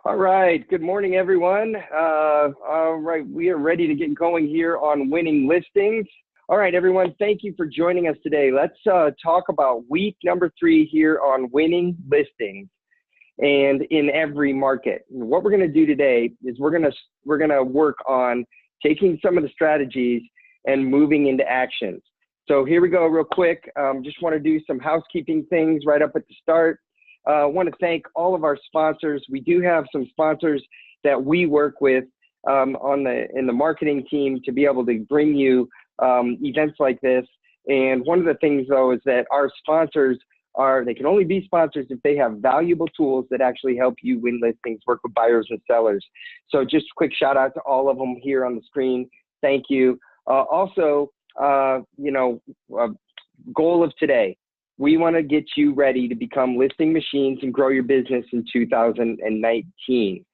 All right. Good morning, everyone. All right. We are ready to get going here on winning listings. All right, everyone. Thank you for joining us today. Let's talk about week number 3 here on winning listings and in every market. And what we're going to do today is we're going to work on taking some of the strategies and moving into actions. So here we go real quick. Just want to do some housekeeping things right up at the start. I want to thank all of our sponsors. We do have some sponsors that we work with in the marketing team to be able to bring you events like this. And one of the things, though, is that our sponsors they can only be sponsors if they have valuable tools that actually help you win listings, work with buyers and sellers. So just a quick shout out to all of them here on the screen. Thank you. Also, goal of today. We want to get you ready to become listing machines and grow your business in 2019.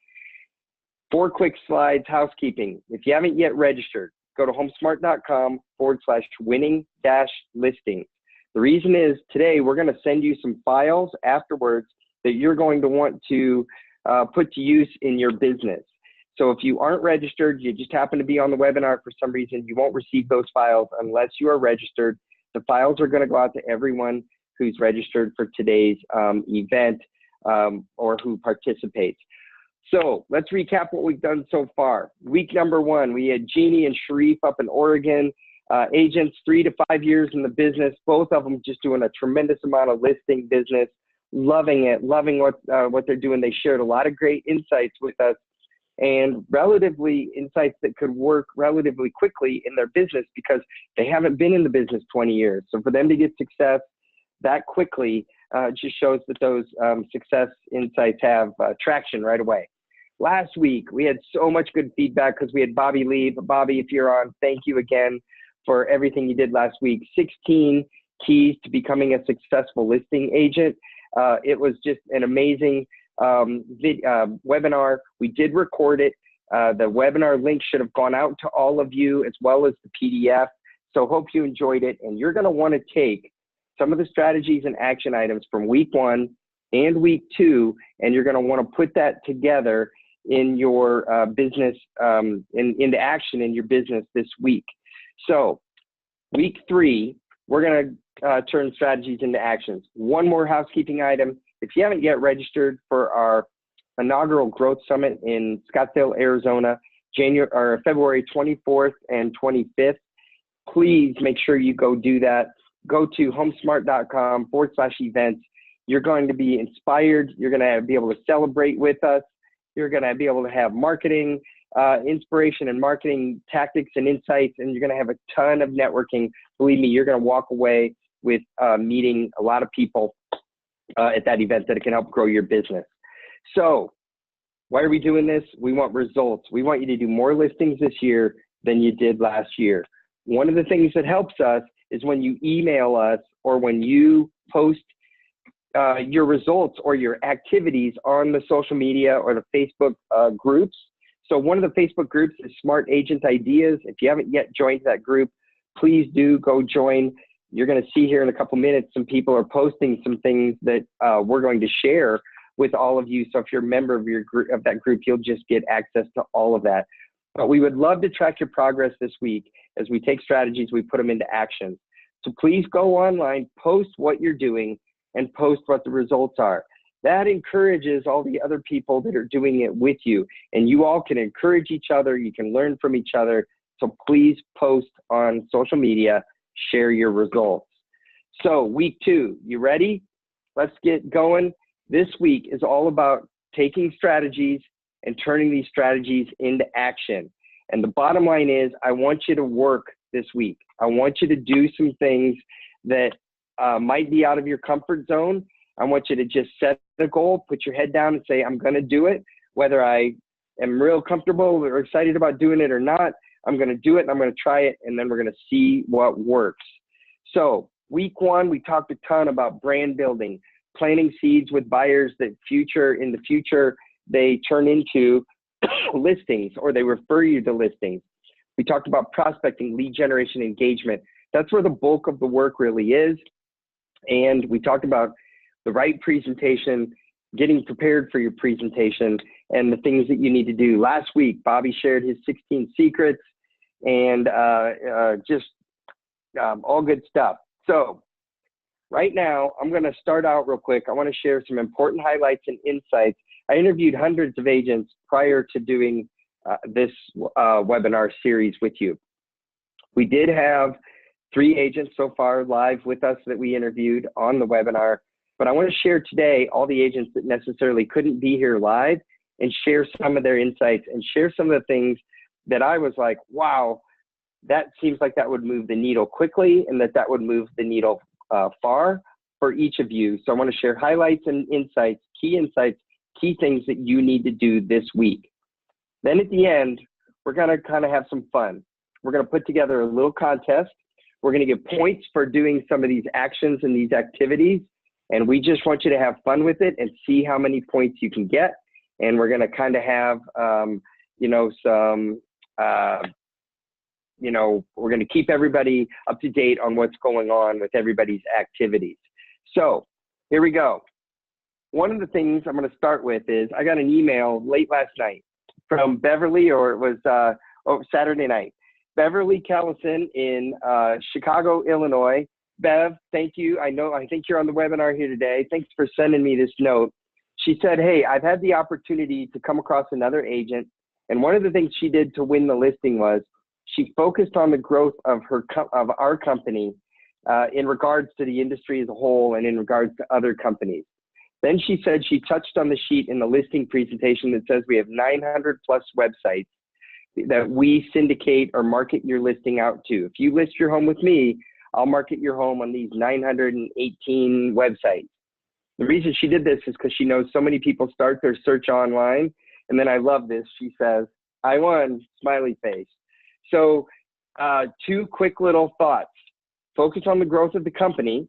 4 quick slides, housekeeping. If you haven't yet registered, go to homesmart.com/winning-listings. The reason is today we're going to send you some files afterwards that you're going to want to put to use in your business. So if you aren't registered, you just happen to be on the webinar for some reason, you won't receive those files unless you are registered. The files are going to go out to everyone who's registered for today's event or who participates. So let's recap what we've done so far. Week number 1, we had Jeannie and Sharif up in Oregon, agents 3 to 5 years in the business, both of them just doing a tremendous amount of listing business, loving it, loving what they're doing. They shared a lot of great insights with us and relatively insights that could work relatively quickly in their business because they haven't been in the business 20 years. So for them to get success that quickly just shows that those success insights have traction right away. Last week, we had so much good feedback because we had Bobby Lee. Bobby, if you're on, thank you again for everything you did last week. 16 keys to becoming a successful listing agent. It was just an amazing webinar. We did record it. The webinar link should have gone out to all of you as well as the PDF. So hope you enjoyed it. And you're going to want to take some of the strategies and action items from week 1 and week 2, and you're going to want to put that together in your business, into action in your business this week. So week 3, we're going to turn strategies into actions. One more housekeeping item. If you haven't yet registered for our inaugural growth summit in Scottsdale, Arizona, February 24th and 25th, please make sure you go do that. Go to homesmart.com/events. You're going to be inspired. You're going to be able to celebrate with us. You're going to be able to have marketing, inspiration and marketing tactics and insights, and you're going to have a ton of networking. Believe me, you're going to walk away with meeting a lot of people at that event that can help grow your business. So why are we doing this? We want results. We want you to do more listings this year than you did last year. One of the things that helps us is when you email us or when you post your results or your activities on the social media or the Facebook groups. So one of the Facebook groups is Smart Agent Ideas. If you haven't yet joined that group, please do go join. You're going to see here in a couple minutes some people are posting some things that we're going to share with all of you. So if you're a member of that group, you'll just get access to all of that. But we would love to track your progress this week as we take strategies, we put them into action. So please go online, post what you're doing, and post what the results are. That encourages all the other people that are doing it with you. And you all can encourage each other. You can learn from each other. So please post on social media, share your results. So week 2, you ready? Let's get going. This week is all about taking strategies and turning these strategies into action. And the bottom line is, I want you to work this week. I want you to do some things that might be out of your comfort zone. I want you to just set a goal, put your head down and say, I'm going to do it. Whether I am real comfortable or excited about doing it or not, I'm going to do it and I'm going to try it. And then we're going to see what works. So week 1, we talked a ton about brand building, planting seeds with buyers that in the future, they turn into listings or they refer you to listings. We talked about prospecting, lead generation, engagement. That's where the bulk of the work really is. And we talked about the right presentation getting prepared for your presentation and the things that you need to do. Last week, Bobby shared his 16 secrets and just all good stuff. So right now, I'm going to start out real quick. I want to share some important highlights and insights. I interviewed hundreds of agents prior to doing this webinar series with you. We did have 3 agents so far live with us that we interviewed on the webinar, but I want to share today all the agents that necessarily couldn't be here live and share some of their insights and share some of the things that I was like, wow, that seems like that would move the needle quickly and that would move the needle far for each of you. So I want to share highlights and insights, key things that you need to do this week. Then at the end, we're going to kind of have some fun. We're going to put together a little contest. We're going to give points for doing some of these actions and these activities. And we just want you to have fun with it and see how many points you can get. And we're going to kind of have, we're going to keep everybody up to date on what's going on with everybody's activities. So here we go. One of the things I'm going to start with is I got an email late last night from Beverly, or it was Saturday night. Beverly Callison in Chicago, Illinois. Bev, thank you. I think you're on the webinar here today. Thanks for sending me this note. She said, hey, I've had the opportunity to come across another agent. And one of the things she did to win the listing was she focused on the growth of our company in regards to the industry as a whole and in regards to other companies. Then she said she touched on the sheet in the listing presentation that says we have 900 plus websites that we syndicate or market your listing out to. If you list your home with me, I'll market your home on these 918 websites. The reason she did this is because she knows so many people start their search online. And then I love this. She says, I won, smiley face. So 2 quick little thoughts. Focus on the growth of the company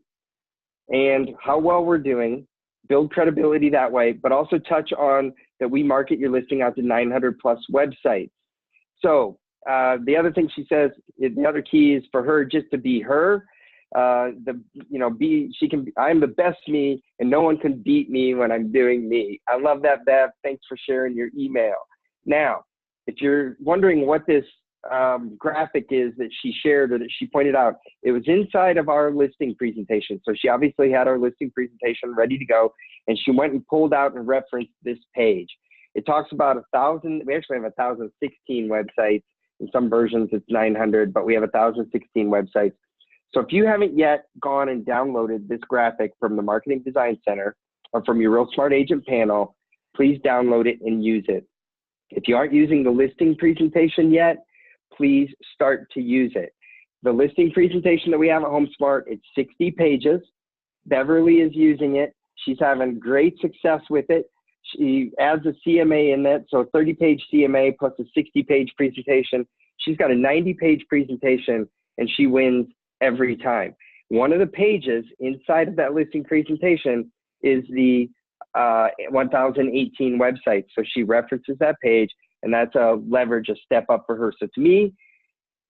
and how well we're doing. Build credibility that way, but also touch on that we market your listing out to 900 plus websites. So the other thing she says, the other key is for her just to be her. I'm the best me, and no one can beat me when I'm doing me. I love that, Bev. Thanks for sharing your email. Now, if you're wondering what this graphic is that she shared or that she pointed out, it was inside of our listing presentation. So she obviously had our listing presentation ready to go, and she went and pulled out and referenced this page. It talks about 1,000, we actually have 1,016 websites. In some versions it's 900, but we have 1,016 websites. So if you haven't yet gone and downloaded this graphic from the Marketing Design Center or from your Real Smart Agent panel, please download it and use it. If you aren't using the listing presentation yet, please start to use it. The listing presentation that we have at HomeSmart, it's 60 pages. Beverly is using it. She's having great success with it. She adds a CMA in that, so 30-page CMA plus a 60-page presentation. She's got a 90-page presentation, and she wins every time. One of the pages inside of that listing presentation is the 1,018 websites. So she references that page, and that's a leverage, a step up for her. So to me,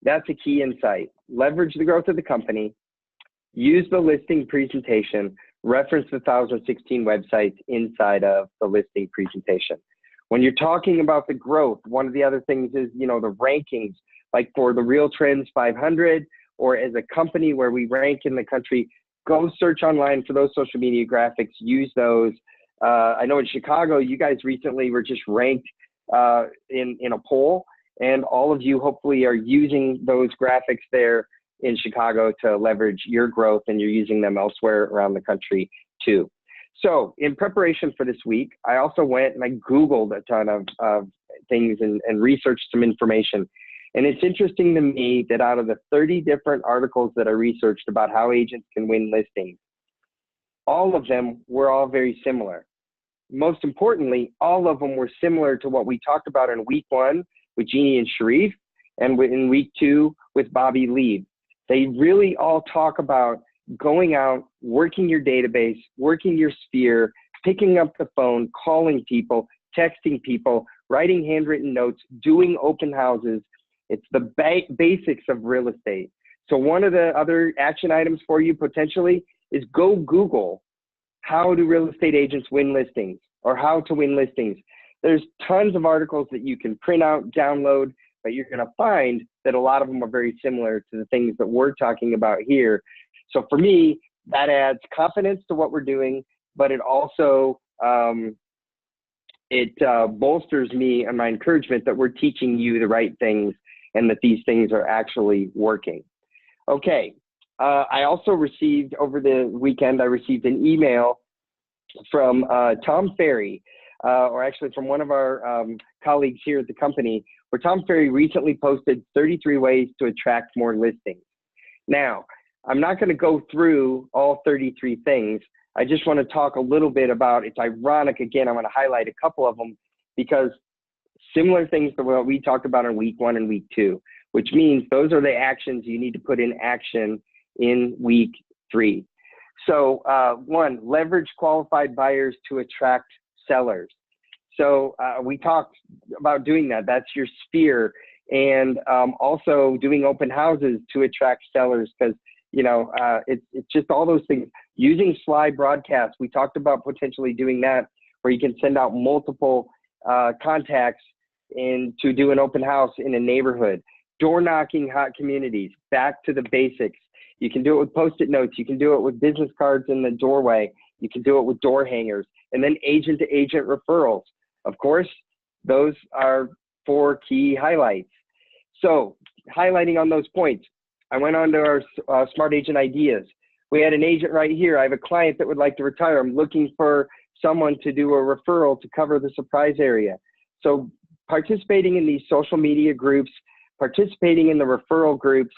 that's a key insight. Leverage the growth of the company, use the listing presentation, reference the 1,016 websites inside of the listing presentation. When you're talking about the growth, one of the other things is, the rankings, like for the Real Trends 500, or as a company where we rank in the country, go search online for those social media graphics, use those. I know in Chicago, you guys recently were just ranked in a poll, and all of you hopefully are using those graphics there in Chicago to leverage your growth, and you're using them elsewhere around the country too. So in preparation for this week, I also went and I Googled a ton of things and researched some information. And it's interesting to me that out of the 30 different articles that I researched about how agents can win listings, all of them were all very similar. Most importantly, all of them were similar to what we talked about in week 1 with Jeannie and Sharif, and in week 2 with Bobby Lieb. They really all talk about going out, working your database, working your sphere, picking up the phone, calling people, texting people, writing handwritten notes, doing open houses. It's the basics of real estate. So one of the other action items for you potentially is go Google how do real estate agents win listings, or how to win listings. There's tons of articles that you can print out, download, but you're going to find that a lot of them are very similar to the things that we're talking about here. So for me, that adds confidence to what we're doing, but it also bolsters me and my encouragement that we're teaching you the right things and that these things are actually working. Okay, I also received over the weekend, I received an email from Tom Ferry, or actually from one of our colleagues here at the company, where Tom Ferry recently posted 33 ways to attract more listings. Now, I'm not going to go through all 33 things. I just want to talk a little bit about, it's ironic, again, I'm going to highlight a couple of them because similar things to what we talked about in week 1 and week 2, which means those are the actions you need to put in action in week 3. So 1, leverage qualified buyers to attract sellers. So we talked about doing that. That's your sphere. And also doing open houses to attract sellers, because you know, it's just all those things. Using slide broadcasts, we talked about potentially doing that, where you can send out multiple contacts to do an open house in a neighborhood. Door knocking hot communities, back to the basics. You can do it with Post-it notes. You can do it with business cards in the doorway. You can do it with door hangers. And then agent-to-agent referrals. Of course, those are 4 key highlights. So highlighting on those points, I went on to our Smart Agent Ideas. We had an agent right here. I have a client that would like to retire. I'm looking for someone to do a referral to cover the surprise area. So participating in these social media groups, participating in the referral groups,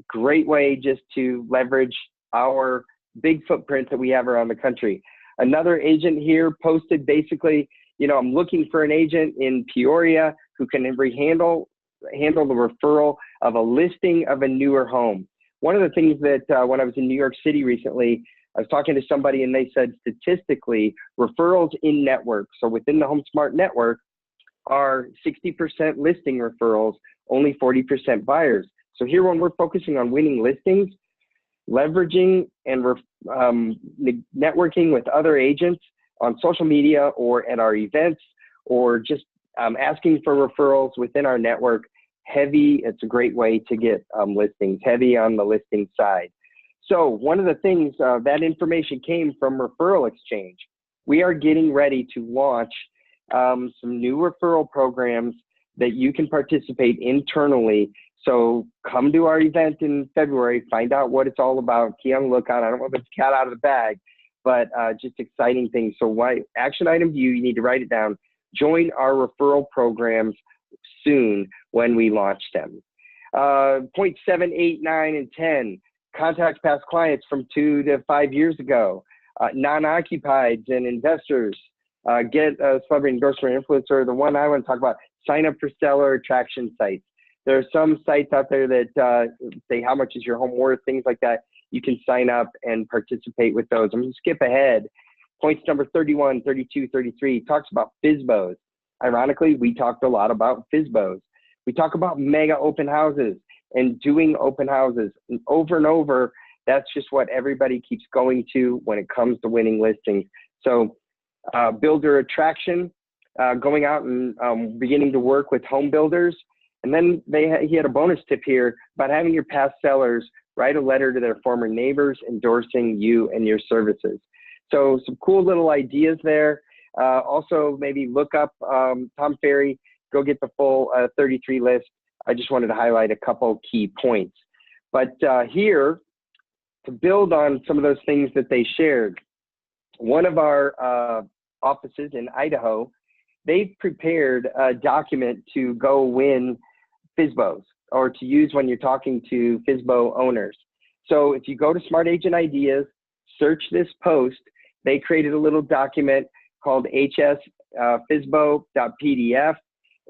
great way just to leverage our big footprint that we have around the country. Another agent here posted basically, you know, I'm looking for an agent in Peoria who can handle the referral of a listing of a newer home. One of the things that when I was in New York City recently, I was talking to somebody and they said statistically, referrals in network, so within the HomeSmart network, are 60% listing referrals, only 40% buyers. So here when we're focusing on winning listings, leveraging and networking with other agents on social media or at our events, or just asking for referrals within our network, it's a great way to get listings, heavy on the listing side. So one of the things, that information came from Referral Exchange. We are getting ready to launch some new referral programs that you can participate internally. So come to our event in February, find out what it's all about, key on the lookout. I don't know if it's cat out of the bag, but just exciting things. So action item you need to write it down. Join our referral programs soon when we launch them. Point 7, 8, 9, and 10, contact past clients from 2 to 5 years ago. Non-occupieds and investors, get a celebrity endorsement influencer. The one I want to talk about, sign up for seller attraction sites. There are some sites out there that say how much is your home worth, things like that. You can sign up and participate with those. I'm going to skip ahead. Points number 31, 32, 33 talks about FSBOs. Ironically, we talked a lot about FSBOs. We talk about mega open houses and doing open houses. And over, that's just what everybody keeps going to when it comes to winning listings. So builder attraction, going out and beginning to work with home builders. And then he had a bonus tip here about having your past sellers write a letter to their former neighbors endorsing you and your services. So some cool little ideas there. Also, maybe look up Tom Ferry, go get the full 33 list. I just wanted to highlight a couple key points. But here, to build on some of those things that they shared, one of our offices in Idaho, they've prepared a document to go win FSBOs, or to use when you're talking to FSBO owners. So if you go to Smart Agent Ideas, search this post, they created a little document called hsfsbo.pdf,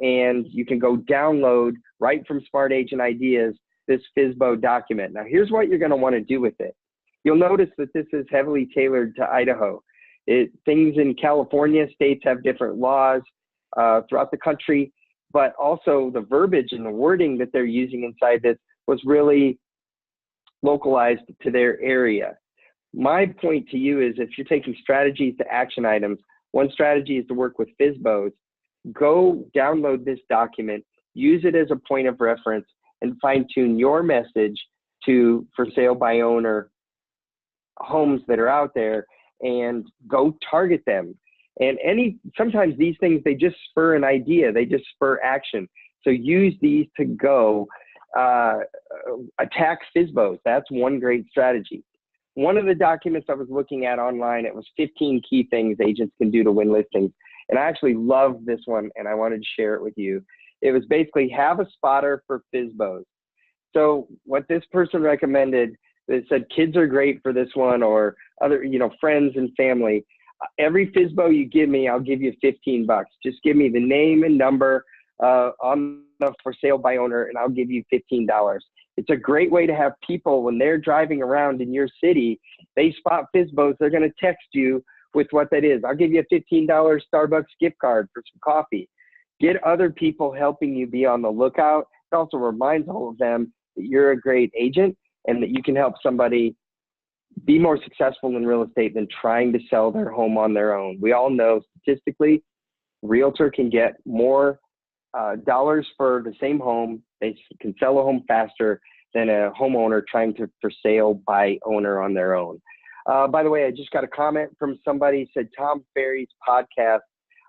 and you can go download right from Smart Agent Ideas this FSBO document. Now here's what you're going to want to do with it. You'll notice that this is heavily tailored to Idaho. Things in California, states have different laws throughout the country, but also the verbiage and the wording that they're using inside this was really localized to their area. My point to you is, if you're taking strategies to action items, one strategy is to work with FSBOs. Go download this document, use it as a point of reference, and fine tune your message to for sale by owner homes that are out there, and go target them. And sometimes these things, they just spur an idea, they just spur action. So use these to go attack FSBOs. That's one great strategy. One of the documents I was looking at online, it was 15 key things agents can do to win listings. And I actually love this one, and I wanted to share it with you. It was basically, have a spotter for FSBOs. So what this person recommended, they said kids are great for this one, or other, friends and family. Every FSBO you give me, I'll give you 15 bucks. Just give me the name and number on the for sale by owner, and I'll give you $15. It's a great way to have people, when they're driving around in your city, they spot FSBOs, they're going to text you with what that is. I'll give you a $15 Starbucks gift card for some coffee. Get other people helping you be on the lookout. It also reminds all of them that you're a great agent and that you can help somebody be more successful in real estate than trying to sell their home on their own. We all know statistically, realtor can get more dollars for the same home. They can sell a home faster than a homeowner trying to for sale by owner on their own. By the way, I just got a comment from somebody, said Tom Ferry's podcasts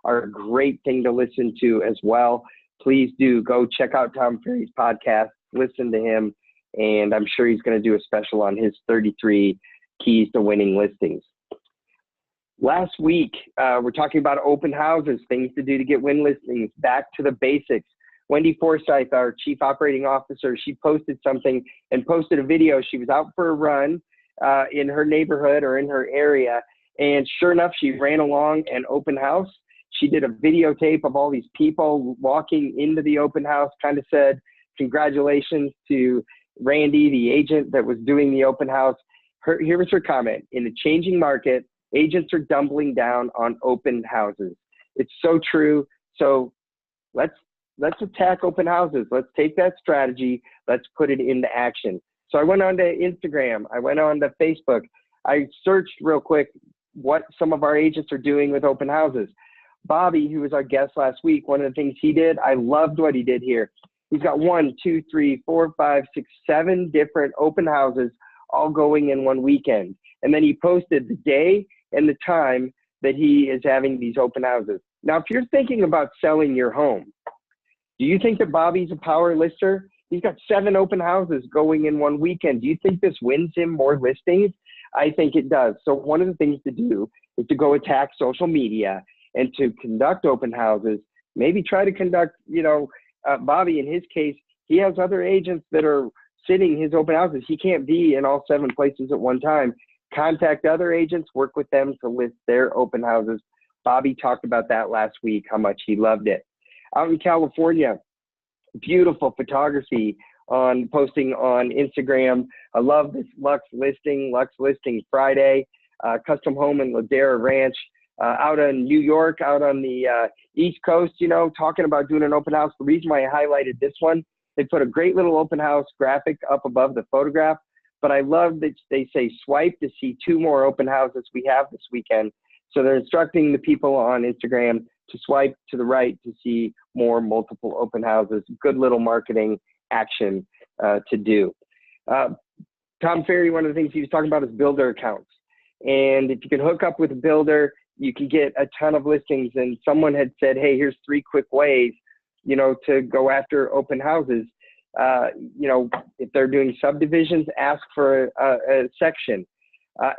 are a great thing to listen to as well. Please do go check out Tom Ferry's podcast, listen to him, and I'm sure he's going to do a special on his 33 keys to winning listings. Last week, we're talking about open houses, things to do to get win listings, back to the basics. Wendy Forsyth, our chief operating officer, she posted something and posted a video. She was out for a run in her neighborhood or in her area, and sure enough, she ran along an open house. She did a videotape of all these people walking into the open house, kind of said, congratulations to Randy, the agent that was doing the open house. Here was her comment: in the changing market, agents are doubling down on open houses. It's so true. So let's attack open houses. Let's take that strategy. Let's put it into action. So I went on to Instagram. I went on to Facebook. I searched real quick what some of our agents are doing with open houses. Bobby, who was our guest last week, one of the things he did, I loved what he did here. He's got 1, 2, 3, 4, 5, 6, 7 different open houses all going in one weekend. And then he posted the day and the time that he is having these open houses. Now, if you're thinking about selling your home, do you think that Bobby's a power lister? He's got 7 open houses going in one weekend. Do you think this wins him more listings? I think it does. So one of the things to do is to go attack social media and to conduct open houses. Maybe try to conduct, Bobby, in his case, he has other agents that are sitting his open houses. He can't be in all 7 places at one time. Contact other agents, work with them to list their open houses. Bobby talked about that last week, how much he loved it. Out in California, beautiful photography on posting on Instagram. I love this Lux Listing Friday, custom home in Ladera Ranch, out in New York, out on the East Coast, talking about doing an open house. The reason why I highlighted this one, they put a great little open house graphic up above the photograph, but I love that they say swipe to see 2 more open houses we have this weekend. So they're instructing the people on Instagram to swipe to the right to see more multiple open houses. Good little marketing action to do. Tom Ferry, one of the things he was talking about is builder accounts. And if you can hook up with a builder, you can get a ton of listings. And someone had said, hey, here's 3 quick ways, to go after open houses. If they're doing subdivisions, ask for a section.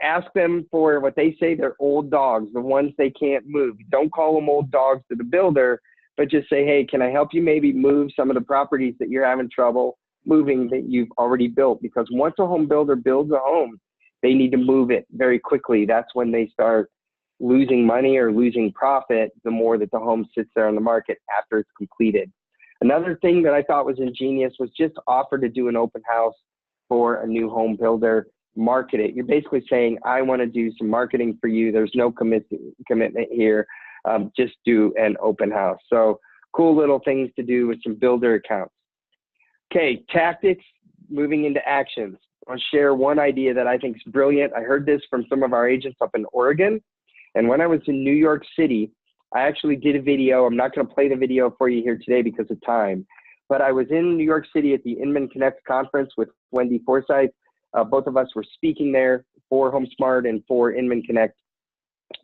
Ask them for what they say they're old dogs, the ones they can't move. Don't call them old dogs to the builder, but just say, hey, can I help you maybe move some of the properties that you're having trouble moving that you've already built? Because once a home builder builds a home, they need to move it very quickly. That's when they start losing money or losing profit, the more that the home sits there on the market after it's completed. Another thing that I thought was ingenious was just offer to do an open house for a new home builder. Market it. You're basically saying, I want to do some marketing for you. There's no commitment here. Just do an open house. So cool little things to do with some builder accounts. Okay, tactics, moving into actions. I'll share one idea that I think is brilliant. I heard this from some of our agents up in Oregon. And when I was in New York City, I actually did a video. I'm not going to play the video for you here today because of time. But I was in New York City at the Inman Connect conference with Wendy Forsythe. Both of us were speaking there for HomeSmart and for Inman Connect.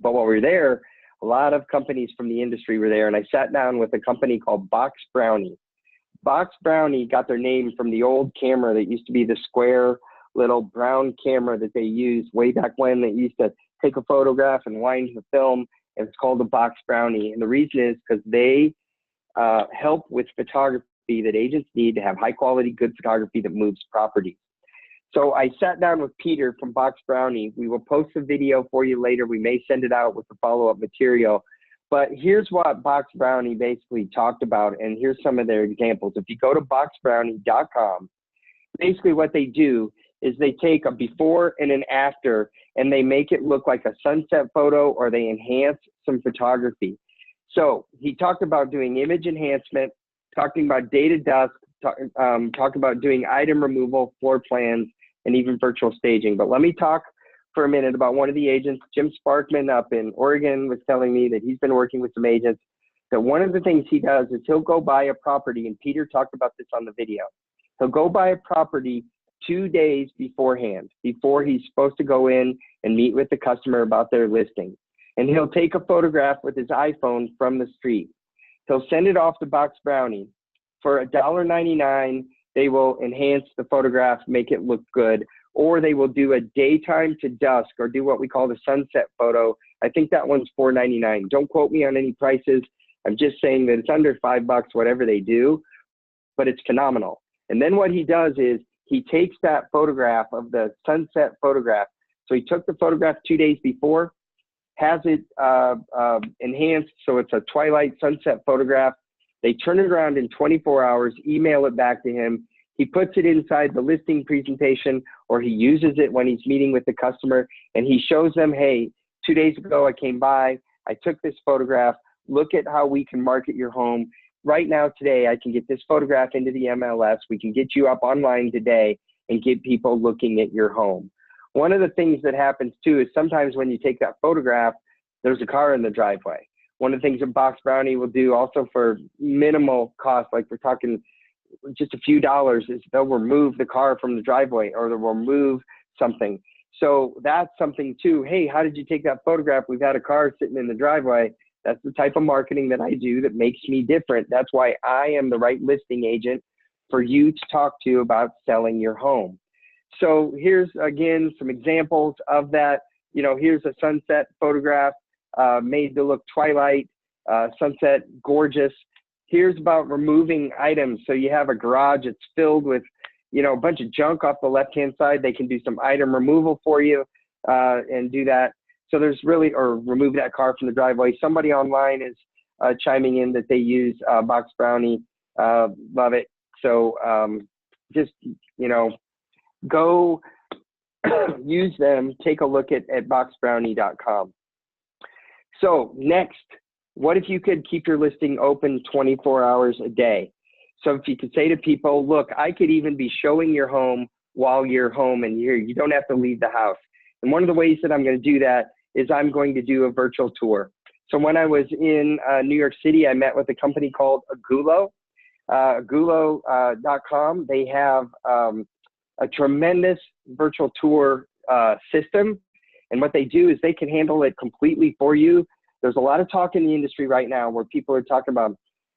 But while we were there, a lot of companies from the industry were there. And I sat down with a company called Box Brownie. Box Brownie got their name from the old camera that used to be the square little brown camera that they used way back when. They used to take a photograph and wind the film, and it's called the Box Brownie. And the reason is because they help with photography that agents need to have high quality, good photography that moves property. So I sat down with Peter from Box Brownie. We will post a video for you later. We may send it out with the follow-up material. But here's what Box Brownie basically talked about, and here's some of their examples. If you go to boxbrownie.com, basically what they do is they take a before and an after, and they make it look like a sunset photo, or they enhance some photography. So he talked about doing image enhancement, talking about data dusk, talked about doing item removal, floor plans, and even virtual staging. But let me talk for a minute about one of the agents. Jim Sparkman up in Oregon was telling me that he's been working with some agents, that one of the things he does is he'll go buy a property, and Peter talked about this on the video. He'll go buy a property 2 days beforehand, before he's supposed to go in and meet with the customer about their listing. And he'll take a photograph with his iPhone from the street. He'll send it off to Box Brownie. For $1.99, they will enhance the photograph, make it look good, or they will do a daytime to dusk, or do what we call the sunset photo. I think that one's $4.99. Don't quote me on any prices. I'm just saying that it's under $5, whatever they do, but it's phenomenal. And then what he does is he takes that photograph of the sunset photograph. So he took the photograph 2 days before, has it enhanced so it's a twilight sunset photograph. They turn it around in 24 hours, email it back to him. He puts it inside the listing presentation, or he uses it when he's meeting with the customer, and he shows them, hey, 2 days ago I came by, I took this photograph, look at how we can market your home. Right now, today, I can get this photograph into the MLS. We can get you up online today and get people looking at your home. One of the things that happens too is sometimes when you take that photograph, there's a car in the driveway. One of the things that Box Brownie will do also for minimal cost, like we're talking just a few dollars, is they'll remove the car from the driveway, or they'll remove something. So that's something too. Hey, how did you take that photograph? We've had a car sitting in the driveway. That's the type of marketing that I do that makes me different. That's why I am the right listing agent for you to talk to about selling your home. So here's, again, some examples of that. You know, here's a sunset photograph made to look twilight, sunset, gorgeous. Here's about removing items. So you have a garage that's filled with, you know, a bunch of junk off the left-hand side. They can do some item removal for you and do that. So there's really, or remove that car from the driveway. Somebody online is chiming in that they use Box Brownie. Love it. So just, you know, go use them. Take a look at boxbrownie.com. So next, what if you could keep your listing open 24 hours a day? So if you could say to people, look, I could even be showing your home while you're home and you don't have to leave the house. And one of the ways that I'm going to do that is I'm going to do a virtual tour. So when I was in New York City, I met with a company called Agulo, agulo.com. They have a tremendous virtual tour system. And what they do is they can handle it completely for you. There's a lot of talk in the industry right now where people are talking about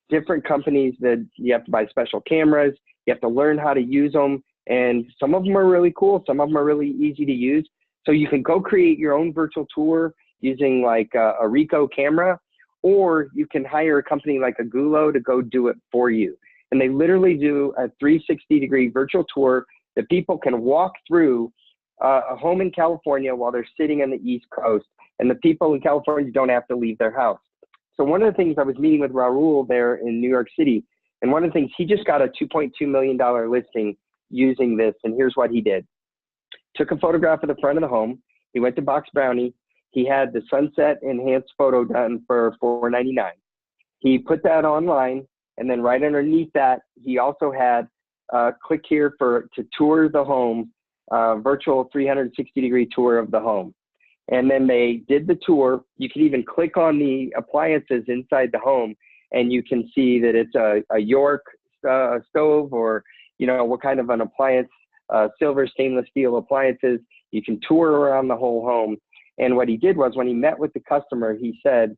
different companies that you have to buy special cameras, you have to learn how to use them, and some of them are really cool, some of them are really easy to use. So you can go create your own virtual tour using like a Ricoh camera, or you can hire a company like Agulo to go do it for you. And they literally do a 360-degree virtual tour that people can walk through a home in California while they're sitting on the East Coast. And the people in California don't have to leave their house. So one of the things, I was meeting with Raul there in New York City, and one of the things, he just got a $2.2 million listing using this, and here's what he did. Took a photograph of the front of the home. He went to Box Brownie. He had the sunset enhanced photo done for $4.99. He put that online, and then right underneath that, he also had click here to tour the home. virtual 360-degree tour of the home. And then they did the tour. You can even click on the appliances inside the home, and you can see that it's a York stove, or, you know, what kind of an appliance, silver stainless steel appliances. You can tour around the whole home. And what he did was, when he met with the customer, he said,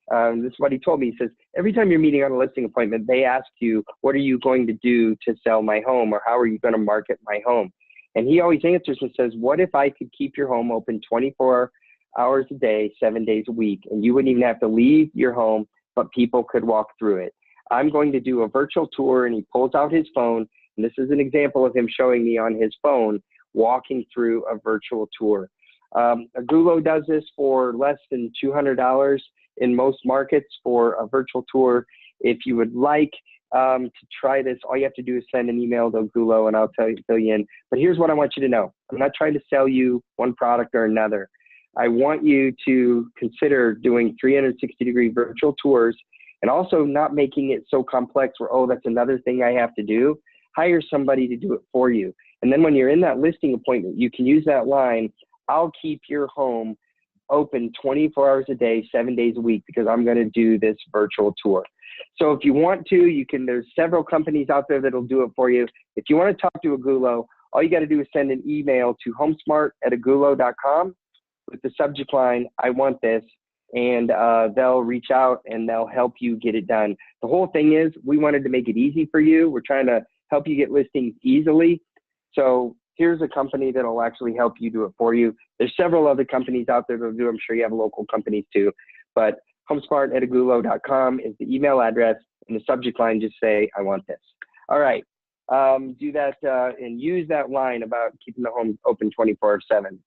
this is what he told me. He says, every time you're meeting on a listing appointment, they ask you, what are you going to do to sell my home, or how are you going to market my home? And he always answers and says, what if I could keep your home open 24 hours a day, 7 days a week, and you wouldn't even have to leave your home, but people could walk through it? I'm going to do a virtual tour. And he pulls out his phone. And this is an example of him showing me on his phone, walking through a virtual tour. Agulo does this for less than $200 in most markets for a virtual tour. If you would like to try this, all you have to do is send an email to Agulo, and I'll fill you in. But here's what I want you to know. I'm not trying to sell you one product or another. I want you to consider doing 360-degree virtual tours, and also not making it so complex where, oh, that's another thing I have to do. Hire somebody to do it for you. And then when you're in that listing appointment, you can use that line, I'll keep your home open 24 hours a day, 7 days a week, because I'm going to do this virtual tour. So if you want to, you can, there's several companies out there that'll do it for you. If you want to talk to Agulo, all you got to do is send an email to homesmart@agulo.com with the subject line, I want this, and they'll reach out and they'll help you get it done. The whole thing is, we wanted to make it easy for you. We're trying to help you get listings easily. So here's a company that'll actually help you do it for you. There's several other companies out there that'll do it. I'm sure you have local companies too, but homesmart@agulo.com is the email address, and the subject line, just say, I want this. All right, do that and use that line about keeping the home open 24/7.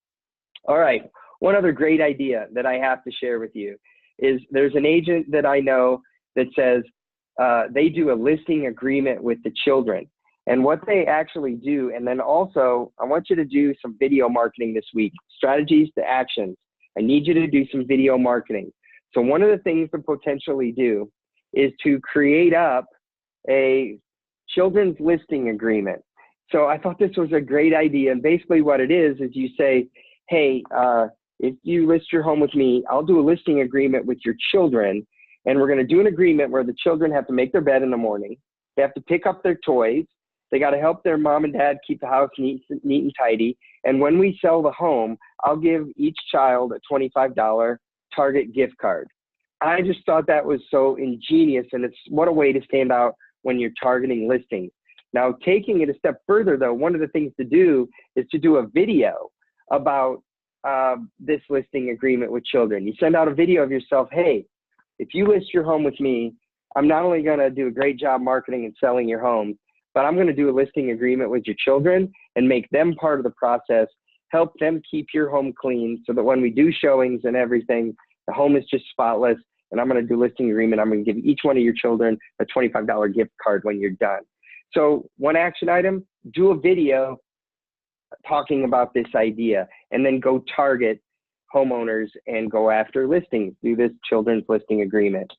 All right, one other great idea that I have to share with you is, there's an agent that I know that says they do a listing agreement with the children. And what they actually do, and then also, I want you to do some video marketing this week. Strategies to actions. I need you to do some video marketing. So one of the things to potentially do is to create up a children's listing agreement. So I thought this was a great idea. And basically what it is you say, hey, if you list your home with me, I'll do a listing agreement with your children. And we're going to do an agreement where the children have to make their bed in the morning. They have to pick up their toys. They got to help their mom and dad keep the house neat and tidy. And when we sell the home, I'll give each child a $25 Target gift card. I just thought that was so ingenious, and it's what a way to stand out when you're targeting listings. Now, taking it a step further, though, one of the things to do is to do a video about this listing agreement with children. You send out a video of yourself. Hey, if you list your home with me, I'm not only going to do a great job marketing and selling your home, but I'm going to do a listing agreement with your children and make them part of the process, help them keep your home clean so that when we do showings and everything, the home is just spotless. And I'm going to do a listing agreement. I'm going to give each one of your children a $25 gift card when you're done. So one action item, do a video talking about this idea, and then go target homeowners and go after listings. Do this children's listing agreement.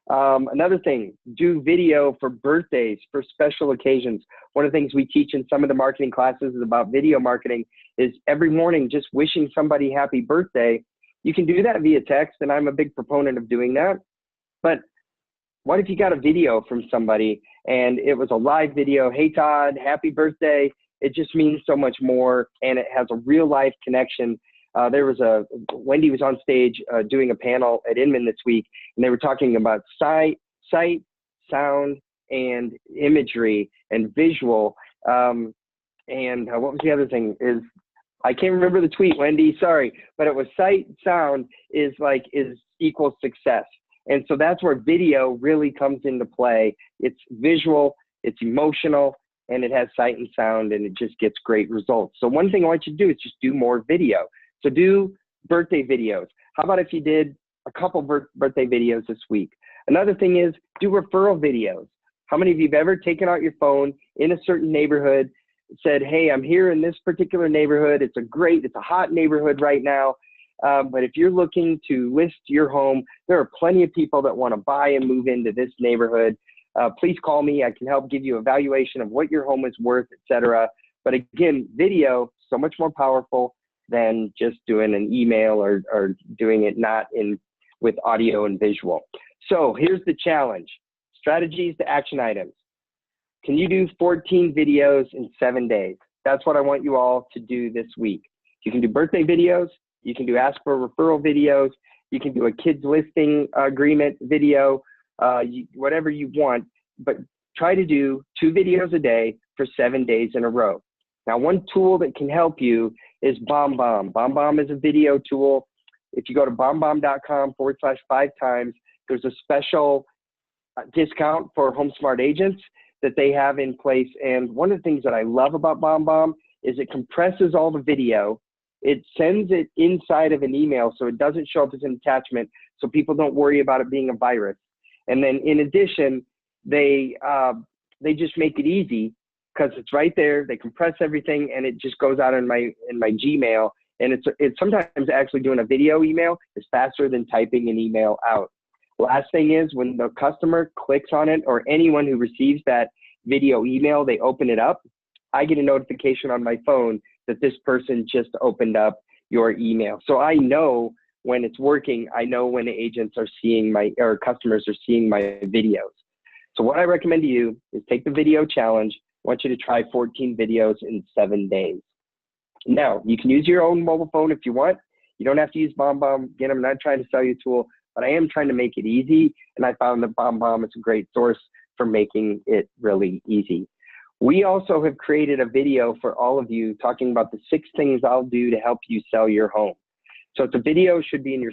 Another thing, do video for birthdays, for special occasions. One of the things we teach in some of the marketing classes is about video marketing is every morning just wishing somebody happy birthday. You can do that via text, and I'm a big proponent of doing that. But what if you got a video from somebody and it was a live video? Hey, Todd, happy birthday. It just means so much more, and it has a real life connection. Wendy was on stage doing a panel at Inman this week, and they were talking about sight, sound, and imagery and visual. And what was the other thing? I can't remember the tweet, Wendy, sorry, but it was sight, sound is equals success. And so that's where video really comes into play. It's visual, it's emotional, and it has sight and sound, and it just gets great results. So one thing I want you to do is just do more video. So do birthday videos. How about if you did a couple birthday videos this week? Another thing is do referral videos. How many of you have ever taken out your phone in a certain neighborhood, said, hey, I'm here in this particular neighborhood. It's a hot neighborhood right now. But if you're looking to list your home, there are plenty of people that want to buy and move into this neighborhood. Please call me. I can help give you a valuation of what your home is worth, etc. But again, video so much more powerful than just doing an email or doing it not with audio and visual. So here's the challenge. Strategies to action items. Can you do 14 videos in 7 days? That's what I want you all to do this week. You can do birthday videos. You can do ask for referral videos. You can do a kids listing agreement video, whatever you want, but try to do 2 videos a day for 7 days in a row. Now, one tool that can help you is BombBomb. BombBomb is a video tool. If you go to bombbomb.com/5 times, there's a special discount for HomeSmart agents that they have in place. And one of the things that I love about BombBomb is it compresses all the video. It sends it inside of an email so it doesn't show up as an attachment, so people don't worry about it being a virus. And then in addition, they just make it easy because it's right there. They compress everything and it just goes out in my Gmail. And it's sometimes actually doing a video email is faster than typing an email out. Last thing is when the customer clicks on it or anyone who receives that video email, they open it up, I get a notification on my phone that this person just opened up your email. So I know when it's working, I know when the agents are seeing or customers are seeing my videos. So what I recommend to you is take the video challenge. I want you to try 14 videos in 7 days. Now, you can use your own mobile phone if you want. You don't have to use BombBomb. Again, I'm not trying to sell you a tool, but I am trying to make it easy. And I found that BombBomb is a great source for making it really easy. We also have created a video for all of you talking about the 6 things I'll do to help you sell your home. So it's a video, should be in your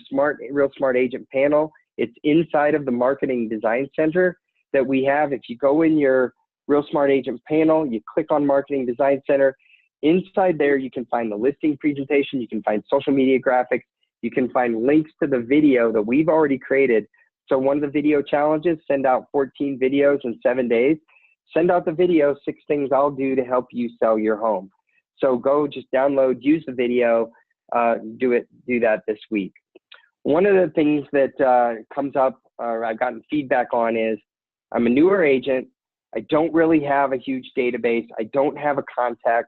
Real Smart Agent panel. It's inside of the Marketing Design Center that we have. If you go in your Real Smart Agent panel, you click on Marketing Design Center. Inside there, you can find the listing presentation. You can find social media graphics. You can find links to the video that we've already created. So one of the video challenges, send out 14 videos in 7 days. Send out the video, 6 things I'll do to help you sell your home. So go just download, use the video, do that this week. One of the things that comes up or I've gotten feedback on is I'm a newer agent. I don't really have a huge database. I don't have a contact.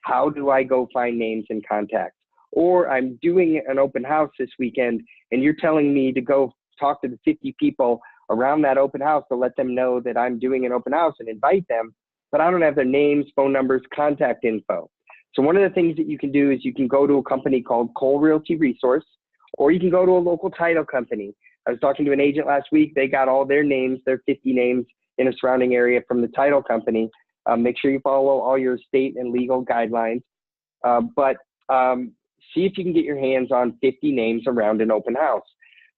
How do I go find names and contacts? Or I'm doing an open house this weekend and you're telling me to go talk to the 50 people around that open house to let them know that I'm doing an open house and invite them, but I don't have their names, phone numbers, contact info. So one of the things that you can do is you can go to a company called Cole Realty Resource, or you can go to a local title company. I was talking to an agent last week. They got all their names, their 50 names in a surrounding area from the title company. Make sure you follow all your state and legal guidelines, but see if you can get your hands on 50 names around an open house.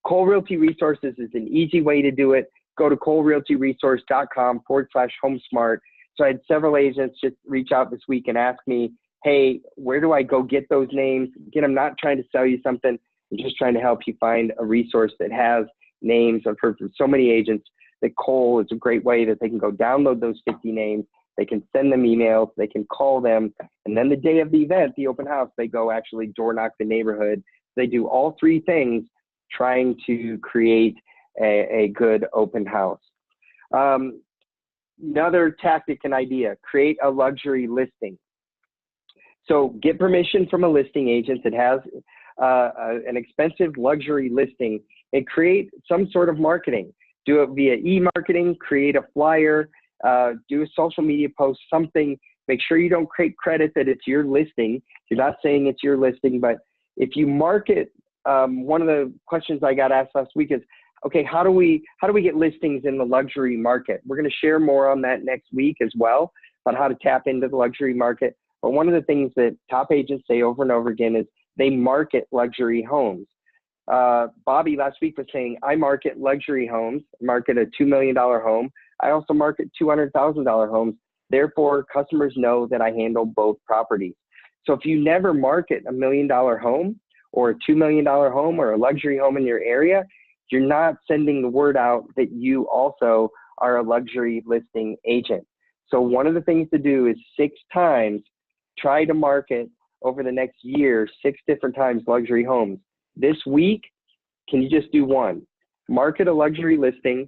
Cole Realty Resources is an easy way to do it. Go to colerealtyresource.com/HomeSmart. So I had several agents just reach out this week and ask me, hey, where do I go get those names? Again, I'm not trying to sell you something. I'm just trying to help you find a resource that has names. I've heard from so many agents that Cole is a great way that they can go download those 50 names. They can send them emails, they can call them, and then the day of the event, the open house, they go actually door knock the neighborhood. They do all 3 things trying to create a good open house. Another tactic and idea, create a luxury listing. So get permission from a listing agent that has an expensive luxury listing and create some sort of marketing. Do it via e-marketing, create a flyer, do a social media post, something. Make sure you don't create credit that it's your listing. You're not saying it's your listing, but if you market, one of the questions I got asked last week is, okay, how do we get listings in the luxury market? We're going to share more on that next week as well, on how to tap into the luxury market. But one of the things that top agents say over and over again is they market luxury homes. Bobby last week was saying, I market luxury homes, market a $2 million home. I also market $200,000 homes. Therefore, customers know that I handle both properties. So if you never market a $1 million home or a $2 million home or a luxury home in your area, you're not sending the word out that you also are a luxury listing agent. So one of the things to do is 6 times, try to market over the next year, 6 different times luxury homes. This week, can you just do 1? Market a luxury listing,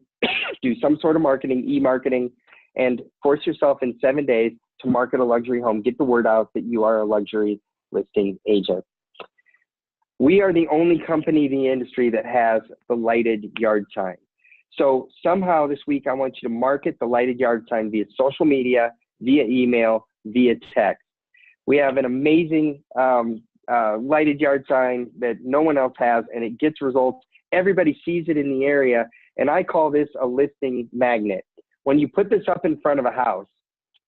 do some sort of marketing, e-marketing, and force yourself in 7 days to market a luxury home. Get the word out that you are a luxury listing agent. We are the only company in the industry that has the lighted yard sign. So somehow this week, I want you to market the lighted yard sign via social media, via email, via text. We have an amazing lighted yard sign that no one else has, and it gets results. Everybody sees it in the area, and I call this a listing magnet. When you put this up in front of a house,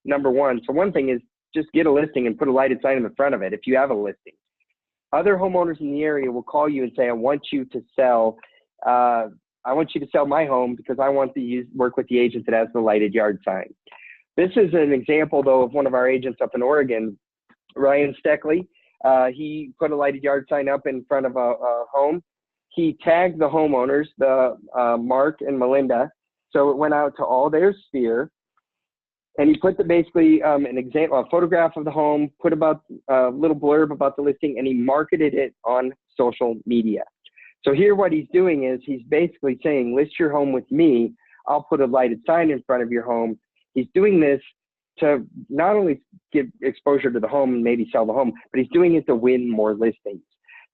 number one, so one thing is just get a listing and put a lighted sign in the front of it if you have a listing. Other homeowners in the area will call you and say, I want you to sell my home because I want to work with the agent that has the lighted yard sign. This is an example, though, of one of our agents up in Oregon, Ryan Steckley. He put a lighted yard sign up in front of a home. He tagged the homeowners, Mark and Melinda, so it went out to all their sphere. And he put basically an example, a photograph of the home, put about a little blurb about the listing, and he marketed it on social media. So here what he's doing is he's basically saying, list your home with me. I'll put a lighted sign in front of your home. He's doing this to not only give exposure to the home and maybe sell the home, but he's doing it to win more listings.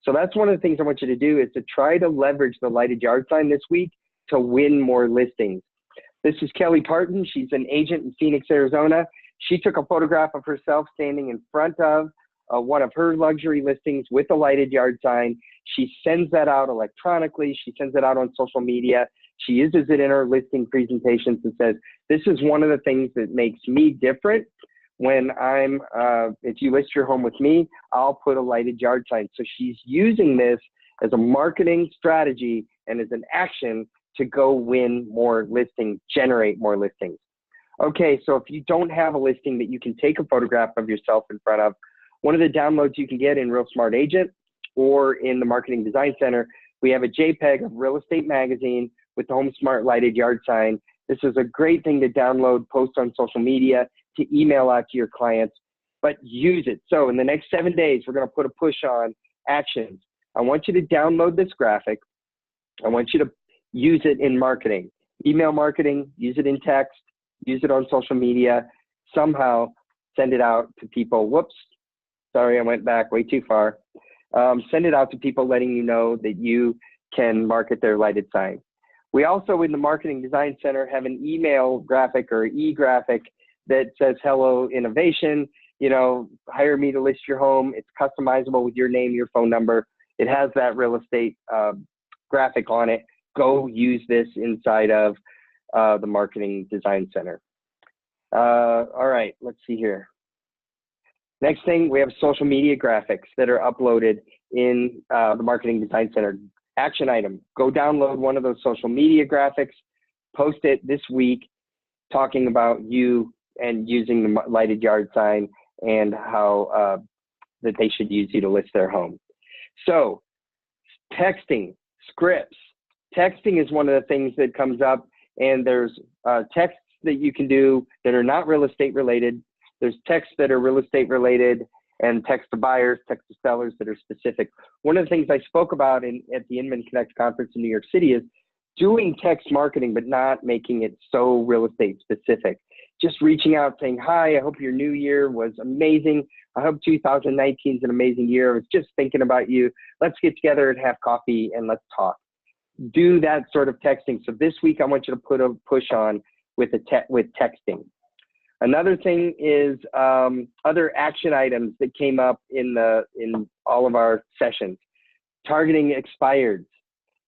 So that's one of the things I want you to do is to try to leverage the lighted yard sign this week to win more listings. This is Kelly Parton. She's an agent in Phoenix, Arizona. She took a photograph of herself standing in front of one of her luxury listings with a lighted yard sign. She sends that out electronically. She sends it out on social media. She uses it in her listing presentations and says, this is one of the things that makes me different when if you list your home with me, I'll put a lighted yard sign. So she's using this as a marketing strategy and as an action to go win more listings, generate more listings. Okay, so if you don't have a listing that you can take a photograph of yourself in front of, one of the downloads you can get in Real Smart Agent or in the Marketing Design Center, we have a JPEG of Real Estate Magazine with the HomeSmart lighted yard sign. This is a great thing to download, post on social media, to email out to your clients, but use it. So in the next 7 days, we're going to put a push on actions. I want you to download this graphic. I want you to use it in marketing, email marketing, use it in text, use it on social media, somehow send it out to people. Whoops, sorry, I went back way too far. Send it out to people letting you know that you can market their lighted sign. We also, in the Marketing Design Center, have an email graphic or e-graphic that says, hello, innovation, hire me to list your home. It's customizable with your name, your phone number. It has that real estate graphic on it. Go use this inside of the Marketing Design Center. All right, let's see here. Next thing, we have social media graphics that are uploaded in the Marketing Design Center. Action item, go download one of those social media graphics, post it this week, talking about you and using the lighted yard sign and how that they should use you to list their home. So texting, scripts. Texting is one of the things that comes up, and there's texts that you can do that are not real estate related. There's texts that are real estate related and text to buyers, text to sellers that are specific. One of the things I spoke about at the Inman Connect conference in New York City is doing text marketing, but not making it so real estate specific. Just reaching out saying, hi, I hope your new year was amazing. I hope 2019 is an amazing year. I was just thinking about you. Let's get together and have coffee and let's talk. Do that sort of texting. So this week I want you to put a push on with texting. Another thing is other action items that came up in all of our sessions. Targeting expireds,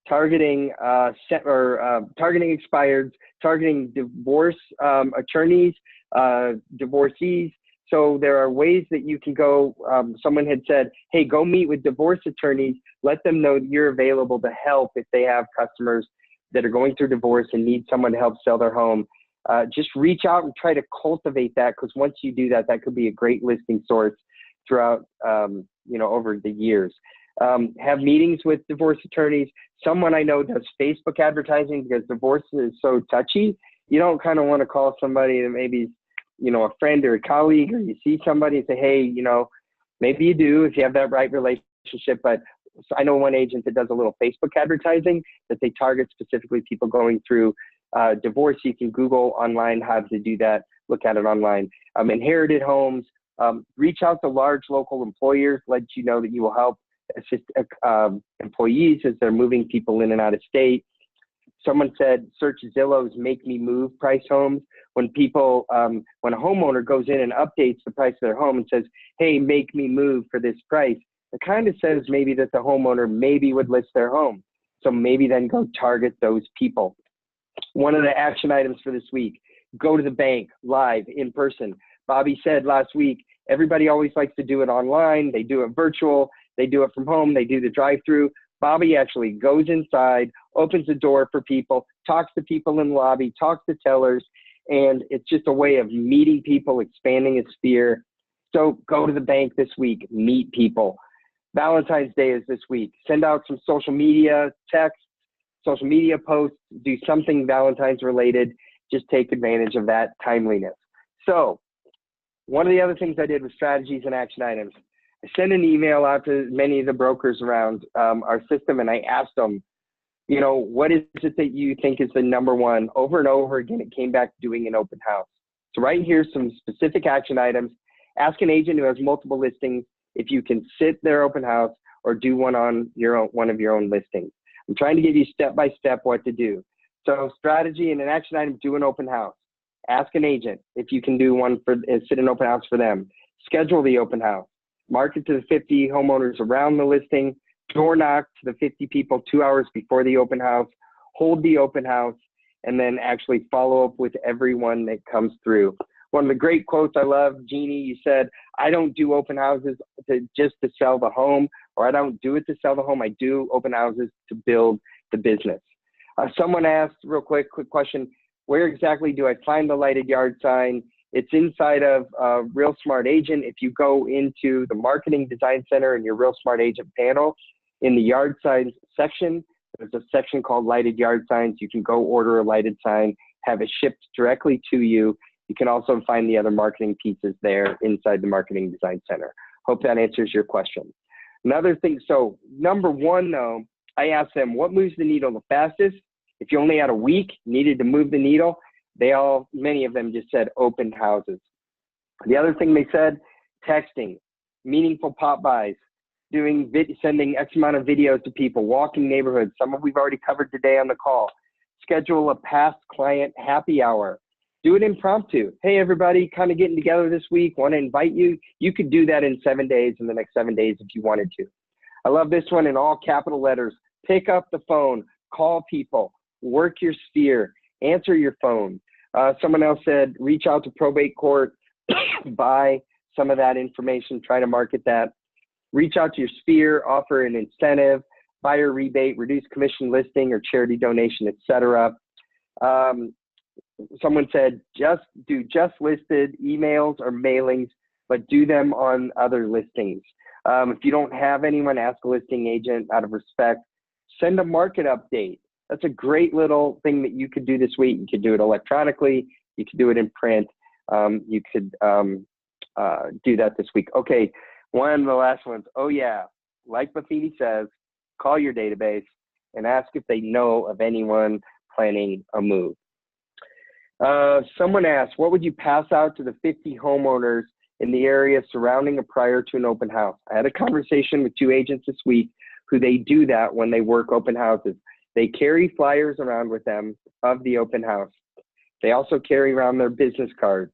targeting expireds, targeting divorce attorneys, divorcees. So there are ways that you can go. Someone had said, hey, go meet with divorce attorneys. Let them know that you're available to help if they have customers that are going through divorce and need someone to help sell their home. Just reach out and try to cultivate that, because once you do that, that could be a great listing source throughout, over the years. Have meetings with divorce attorneys. Someone I know does Facebook advertising because divorce is so touchy. You don't kind of want to call somebody that maybe, a friend or a colleague, or you see somebody and say, hey, maybe you do if you have that right relationship. But I know one agent that does a little Facebook advertising that they target specifically people going through Divorce, you can Google online how to do that, look at it online. Inherited homes, reach out to large local employers, let you know that you will help assist employees as they're moving people in and out of state. Someone said, search Zillow's Make Me Move price homes. When people, when a homeowner goes in and updates the price of their home and says, hey, make me move for this price, it kind of says maybe that the homeowner maybe would list their home. So maybe then go target those people. One of the action items for this week, go to the bank live in person. Bobby said last week, everybody always likes to do it online. They do it virtual. They do it from home. They do the drive-through. Bobby actually goes inside, opens the door for people, talks to people in the lobby, talks to tellers, and it's just a way of meeting people, expanding his sphere. So go to the bank this week, meet people. Valentine's Day is this week. Send out some social media texts, social media posts, do something Valentine's related. Just take advantage of that timeliness. So one of the other things I did was strategies and action items. I sent an email out to many of the brokers around our system, and I asked them, you know, what is it that you think is the number one? Over and over again, it came back to doing an open house. So right here's some specific action items. Ask an agent who has multiple listings if you can sit their open house or do one on your own, one of your own listings. I'm trying to give you step-by-step what to do. So strategy and an action item, do an open house. Ask an agent if you can do one for, sit an open house for them. Schedule the open house. Market to the 50 homeowners around the listing. Door knock to the 50 people 2 hours before the open house. Hold the open house, and then actually follow up with everyone that comes through. One of the great quotes I love, Jeannie, you said, I don't do open houses just to sell the home, or I don't do it to sell the home. I do open houses to build the business. Someone asked, real quick question, where exactly do I find the lighted yard sign? It's inside of Real Smart Agent. If you go into the Marketing Design Center and your Real Smart Agent panel, in the yard signs section, there's a section called lighted yard signs. You can go order a lighted sign, have it shipped directly to you. You can also find the other marketing pieces there inside the Marketing Design Center. Hope that answers your question. Another thing, so number one though, I asked them, what moves the needle the fastest? If you only had a week, needed to move the needle, many of them just said open houses. The other thing they said, texting, meaningful pop buys, sending X amount of videos to people, walking neighborhoods. Some of we've already covered today on the call. Schedule a past client happy hour. Do it impromptu. Hey, everybody, kind of getting together this week, want to invite you. You could do that in 7 days, in the next 7 days if you wanted to. I love this one in all capital letters. Pick up the phone, call people, work your sphere, answer your phone. Someone else said, reach out to probate court, buy some of that information, try to market that. Reach out to your sphere, offer an incentive, buyer rebate, reduce commission listing or charity donation, etc. Someone said, just listed emails or mailings, but do them on other listings. If you don't have anyone, ask a listing agent out of respect. Send a market update. That's a great little thing that you could do this week. You could do it electronically. You could do it in print. You could do that this week. Okay, one of the last ones. Oh yeah, like Buffini says, call your database and ask if they know of anyone planning a move. Someone asked, what would you pass out to the 50 homeowners in the area surrounding or prior to an open house? I had a conversation with 2 agents this week who they do that when they work open houses. They carry flyers around with them of the open house. They also carry around their business cards.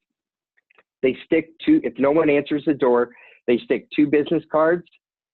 They stick if no one answers the door, they stick 2 business cards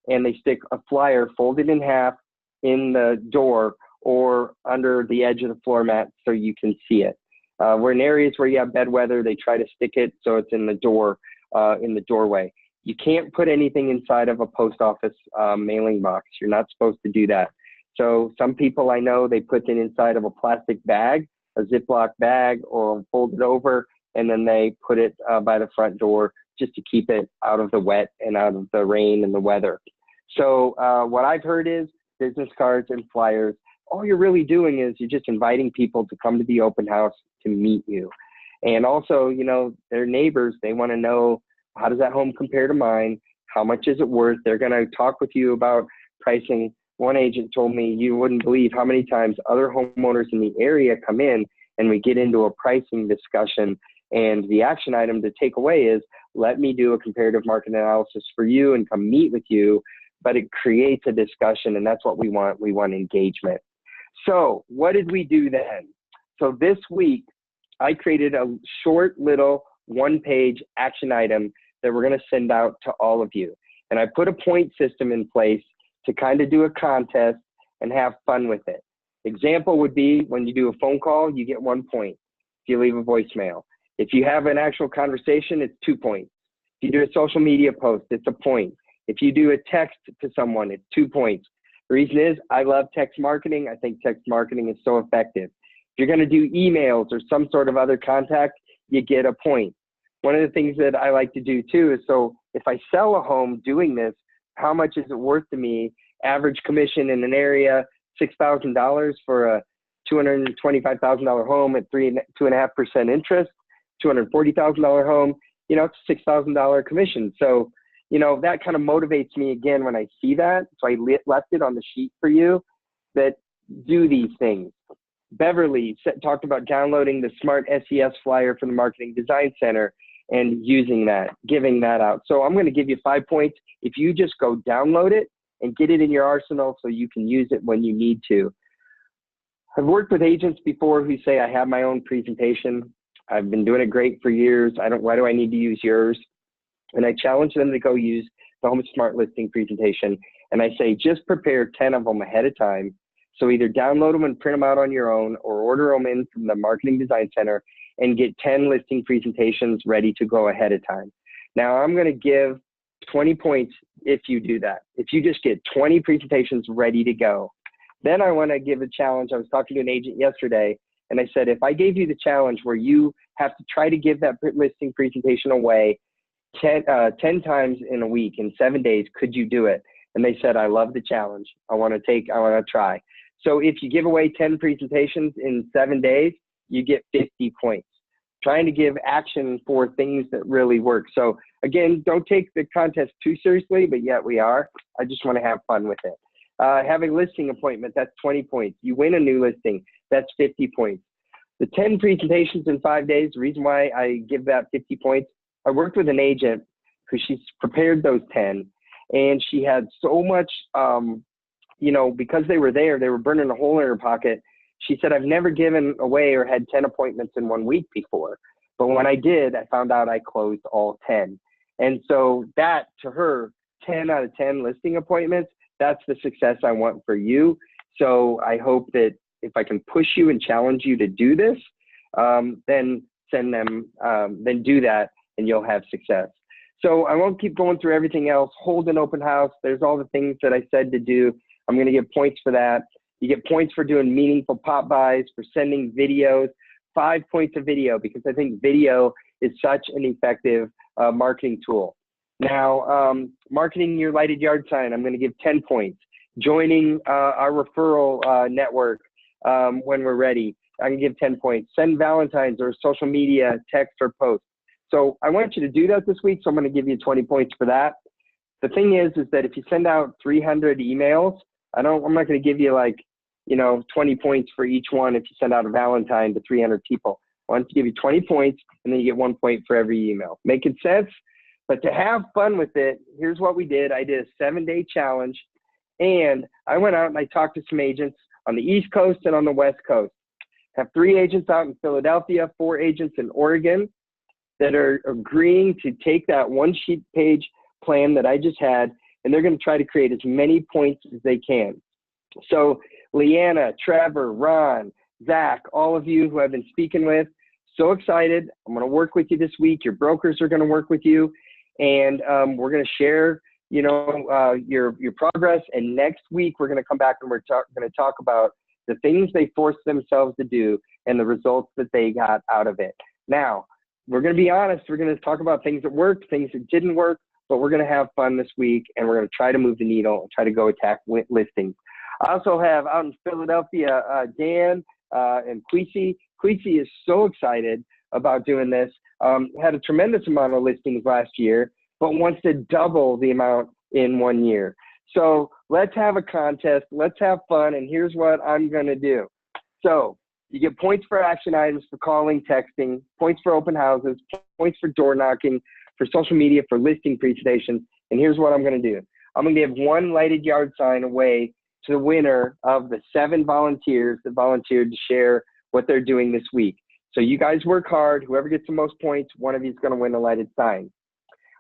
and they stick a flyer folded in half in the door or under the edge of the floor mat so you can see it. We're in areas where you have bad weather, they try to stick it so it's in the door, in the doorway. You can't put anything inside of a post office mailing box. You're not supposed to do that. So some people I know, they put it inside of a plastic bag, a Ziploc bag, or fold it over, and then they put it by the front door just to keep it out of the wet and out of the rain and the weather. So what I've heard is business cards and flyers. All you're really doing is you're just inviting people to come to the open house to meet you. And also, you know, their neighbors, they want to know, how does that home compare to mine? How much is it worth? They're going to talk with you about pricing. One agent told me, you wouldn't believe how many times other homeowners in the area come in and we get into a pricing discussion. And the action item to take away is, let me do a comparative market analysis for you and come meet with you. But it creates a discussion, and that's what we want. We want engagement. So what did we do then? So this week, I created a short little one-page action item that we're going to send out to all of you. And I put a point system in place to kind of do a contest and have fun with it. Example would be when you do a phone call, you get 1 point. If you leave a voicemail. If you have an actual conversation, it's 2 points. If you do a social media post, it's a point. If you do a text to someone, it's 2 points. The reason is I love text marketing. I think text marketing is so effective. If you're going to do emails or some sort of other contact, you get a point. One of the things that I like to do too is, so if I sell a home doing this, how much is it worth to me? Average commission in an area, $6,000 for a $225,000 home at 2.5% interest, $240,000 home, you know, it's $6,000 commission. So, you know, that kind of motivates me again when I see that. So I left it on the sheet for you that do these things. Beverly talked about downloading the Smart SES flyer for the Marketing Design Center and using that, giving that out. So I'm going to give you 5 points if you just go download it and get it in your arsenal so you can use it when you need to. I've worked with agents before who say, I have my own presentation. I've been doing it great for years. Why do I need to use yours? And I challenge them to go use the HomeSmart listing presentation. And I say, just prepare 10 of them ahead of time. So either download them and print them out on your own, or order them in from the Marketing Design Center and get 10 listing presentations ready to go ahead of time. Now I'm going to give 20 points if you do that. If you just get 20 presentations ready to go. Then I want to give a challenge. I was talking to an agent yesterday, and I said, if I gave you the challenge where you have to try to give that listing presentation away 10 times in a week, in 7 days, could you do it? And they said, I love the challenge. I want to try. So if you give away 10 presentations in 7 days, you get 50 points. Trying to give action for things that really work. So again, don't take the contest too seriously, but yet we are. I just want to have fun with it. Have a listing appointment, that's 20 points. You win a new listing, that's 50 points. The 10 presentations in 5 days, the reason why I give that 50 points, I worked with an agent who she's prepared those 10, and she had so much, you know, because they were there, they were burning a hole in her pocket. She said, I've never given away or had 10 appointments in 1 week before. But when I did, I found out I closed all 10. And so that, to her, 10 out of 10 listing appointments, that's the success I want for you. So I hope that if I can push you and challenge you to do this, then then do that and you'll have success. So I won't keep going through everything else. Hold an open house. There's all the things that I said to do. I'm going to get points for that. You get points for doing meaningful pop buys, for sending videos, 5 points of video, because I think video is such an effective marketing tool. Now, marketing your lighted yard sign, I'm going to give 10 points. Joining our referral network when we're ready, I can give 10 points. Send Valentine's or social media, text or post. So I want you to do that this week, so I'm going to give you 20 points for that. The thing is that if you send out 300 emails, I'm not going to give you like, 20 points for each one if you send out a Valentine to 300 people. I want to give you 20 points, and then you get 1 point for every email. Making sense? But to have fun with it, here's what we did. I did a 7-day challenge, and I went out and I talked to some agents on the East Coast and on the West Coast. I have 3 agents out in Philadelphia, 4 agents in Oregon that are agreeing to take that one-sheet page plan that I just had, and they're going to try to create as many points as they can. So Leanna, Trevor, Ron, Zach, all of you who I've been speaking with, so excited. I'm going to work with you this week. Your brokers are going to work with you, and we're going to share, your progress. And next week we're going to come back and we're going to talk about the things they forced themselves to do and the results that they got out of it. Now, we're going to be honest. We're going to talk about things that worked, things that didn't work, but we're going to have fun this week, and we're going to try to move the needle and try to go attack listings. I also have out in Philadelphia, Dan and Queasy. Queasy is so excited about doing this. Had a tremendous amount of listings last year, but wants to double the amount in 1 year. So let's have a contest. Let's have fun. And here's what I'm going to do. So You get points for action items, for calling, texting, points for open houses, points for door knocking, for social media, for listing presentations. And here's what I'm going to do. I'm going to give one lighted yard sign away to the winner of the 7 volunteers that volunteered to share what they're doing this week. So you guys work hard. Whoever gets the most points, one of you is going to win a lighted sign.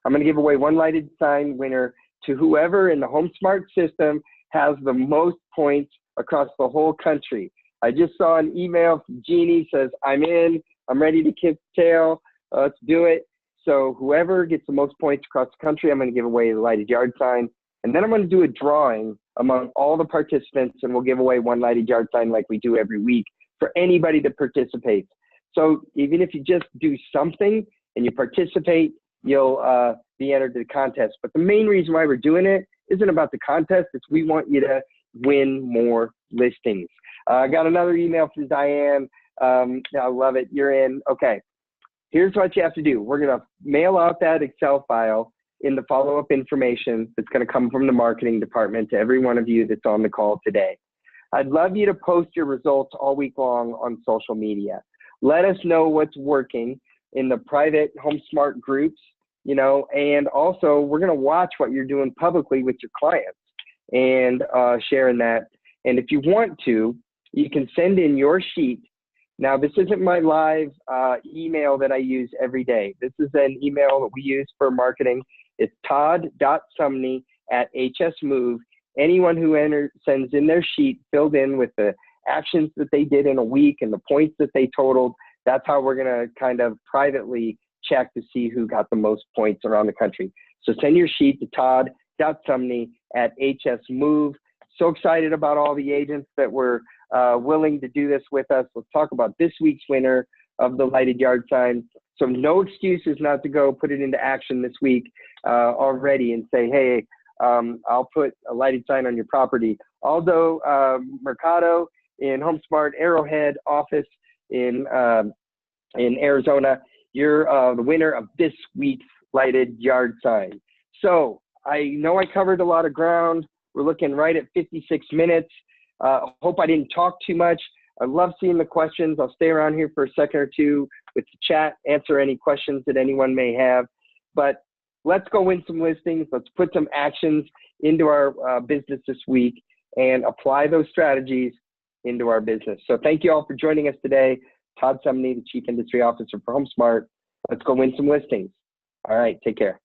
I'm going to give away one lighted sign winner to whoever in the HomeSmart system has the most points across the whole country. I just saw an email from Jeannie, says, I'm in, I'm ready to kick tail, let's do it. So whoever gets the most points across the country, I'm going to give away the lighted yard sign. And then I'm going to do a drawing among all the participants, and we'll give away one lighted yard sign like we do every week for anybody that participates. So even if you just do something and you participate, you'll be entered to the contest. But the main reason why we're doing it isn't about the contest, it's we want you to win more listings. I got another email from Diane. I love it, you're in. Okay, here's what you have to do. We're gonna mail out that Excel file in the follow-up information that's gonna come from the marketing department to every one of you that's on the call today. I'd love you to post your results all week long on social media. Let us know what's working in the private HomeSmart groups, you know, and also we're gonna watch what you're doing publicly with your clients and sharing that. And if you want to, you can send in your sheet. Now, this isn't my live email that I use every day. This is an email that we use for marketing. It's todd.sumney@hsmove. Anyone who sends in their sheet filled in with the actions that they did in a week and the points that they totaled, that's how we're gonna kind of privately check to see who got the most points around the country. So send your sheet to todd.sumney@hsmove. So excited about all the agents that were willing to do this with us. Let's talk about this week's winner of the lighted yard sign. So no excuses not to go put it into action this week already and say, hey, I'll put a lighted sign on your property. Aldo Mercado in HomeSmart Arrowhead office in Arizona, you're the winner of this week's lighted yard sign. So I know I covered a lot of ground. We're looking right at 56 minutes. Hope I didn't talk too much. I love seeing the questions. I'll stay around here for a second or two with the chat, answer any questions that anyone may have. But let's go win some listings. Let's put some actions into our business this week and apply those strategies into our business. So thank you all for joining us today. Todd Sumney, the Chief Industry Officer for HomeSmart. Let's go win some listings. All right, take care.